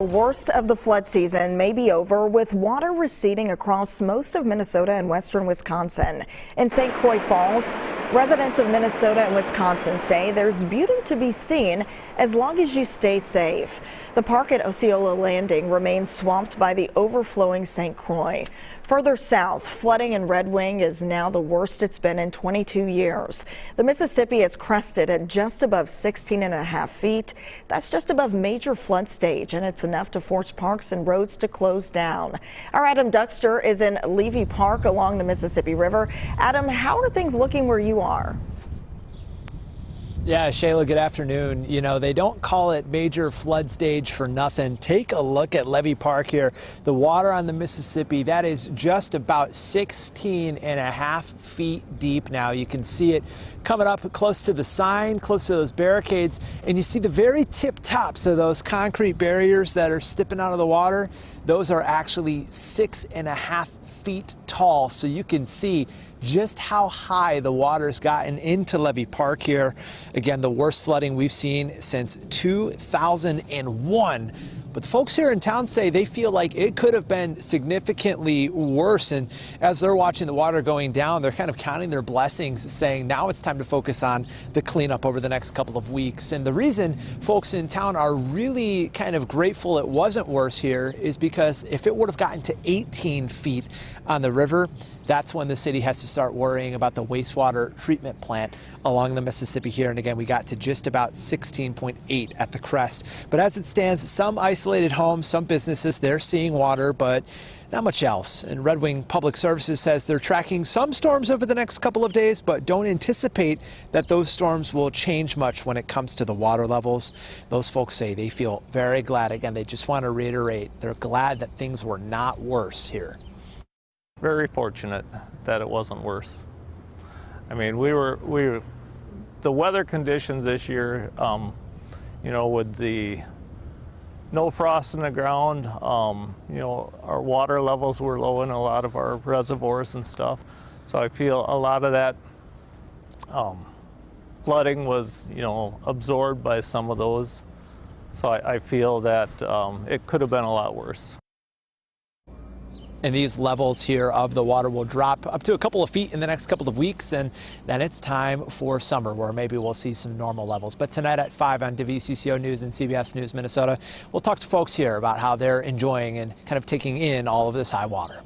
The worst of the flood season may be over, with water receding across most of Minnesota and western Wisconsin. In St. Croix Falls, residents of Minnesota and Wisconsin say there's beauty to be seen as long as you stay safe. The park at Osceola Landing remains swamped by the overflowing St. Croix. Further south, flooding in Red Wing is now the worst it's been in 22 years. The Mississippi is crested at just above 16.5 feet. That's just above major flood stage, and it's enough to force parks and roads to close down. Our Adam Duxter is in Levy Park along the Mississippi River. Adam, how are things looking where you are? Yeah, Shayla, good afternoon. You know, they don't call it major flood stage for nothing. Take a look at Levy Park here. The water on the Mississippi, that is just about 16.5 feet deep now. You can see it coming up close to the sign, close to those barricades, and you see the very tip tops of those concrete barriers that are stepping out of the water. Those are actually 6.5 feet tall, so you can see just how high the water's gotten into Levy Park here. Again, the worst flooding we've seen since 2001. But the folks here in town say they feel like it could have been significantly worse. And as they're watching the water going down, they're kind of counting their blessings, saying now it's time to focus on the cleanup over the next couple of weeks. And the reason folks in town are really kind of grateful it wasn't worse here is because if it would have gotten to 18 feet on the river, that's when the city has to start worrying about the wastewater treatment plant along the Mississippi here. And again, we got to just about 16.8 at the crest. But as it stands, some isolated homes, some businesses, they're seeing water, but not much else. And Red Wing Public Services says they're tracking some storms over the next couple of days, but don't anticipate that those storms will change much when it comes to the water levels. Those folks say they feel very glad. Again, they just want to reiterate, they're glad that things were not worse here. Very fortunate that it wasn't worse. I mean, the weather conditions this year, you know, with the no frost in the ground, you know, our water levels were low in a lot of our reservoirs and stuff. So I feel a lot of that flooding was, you know, absorbed by some of those. So I feel that it could have been a lot worse. And these levels here of the water will drop up to a couple of feet in the next couple of weeks, and then it's time for summer where maybe we'll see some normal levels. But tonight at 5 on WCCO News and CBS News Minnesota, we'll talk to folks here about how they're enjoying and kind of taking in all of this high water.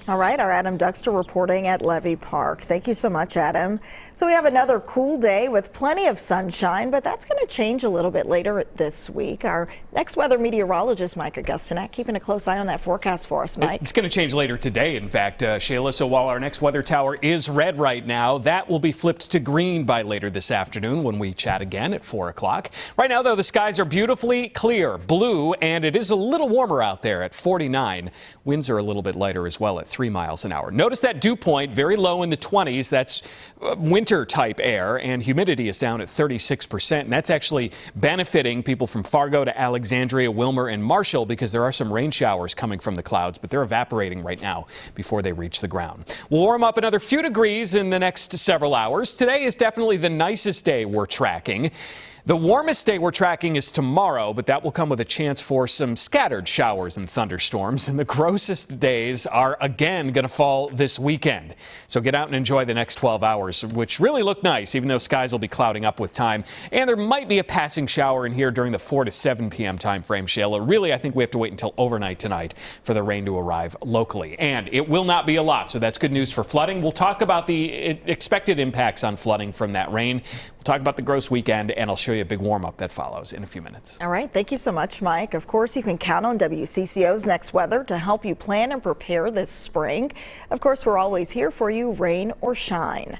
All right, our Adam Duxter reporting at Levy Park. Thank you so much, Adam. So we have another cool day with plenty of sunshine, but that's going to change a little bit later this week. Our next weather meteorologist, Mike Augustinak, keeping a close eye on that forecast for us, Mike. It's going to change later today, in fact, Shayla. So while our next weather tower is red right now, that will be flipped to green by later this afternoon when we chat again at 4 o'clock. Right now, though, the skies are beautifully clear, blue, and it is a little warmer out there at 49. Winds are a little bit lighter as well at 3 miles an hour. Notice that dew point very low in the 20s. That's winter type air, and humidity is down at 36%. And that's actually benefiting people from Fargo to Alexandria, Wilmer, and Marshall because there are some rain showers coming from the clouds, but they're evaporating right now before they reach the ground. We'll warm up another few degrees in the next several hours. Today is definitely the nicest day we're tracking. The warmest day we're tracking is tomorrow, but that will come with a chance for some scattered showers and thunderstorms. And the grossest days are again going to fall this weekend. So get out and enjoy the next 12 hours, which really look nice, even though skies will be clouding up with time. And there might be a passing shower in here during the 4 to 7 p.m. time frame, Shayla. Really, I think we have to wait until overnight tonight for the rain to arrive locally. And it will not be a lot, so that's good news for flooding. We'll talk about the expected impacts on flooding from that rain. We'll talk about the gross weekend, and I'll show you a big warm-up that follows in a few minutes. All right. Thank you so much, Mike. Of course, you can count on WCCO's next weather to help you plan and prepare this spring. Of course, we're always here for you, rain or shine.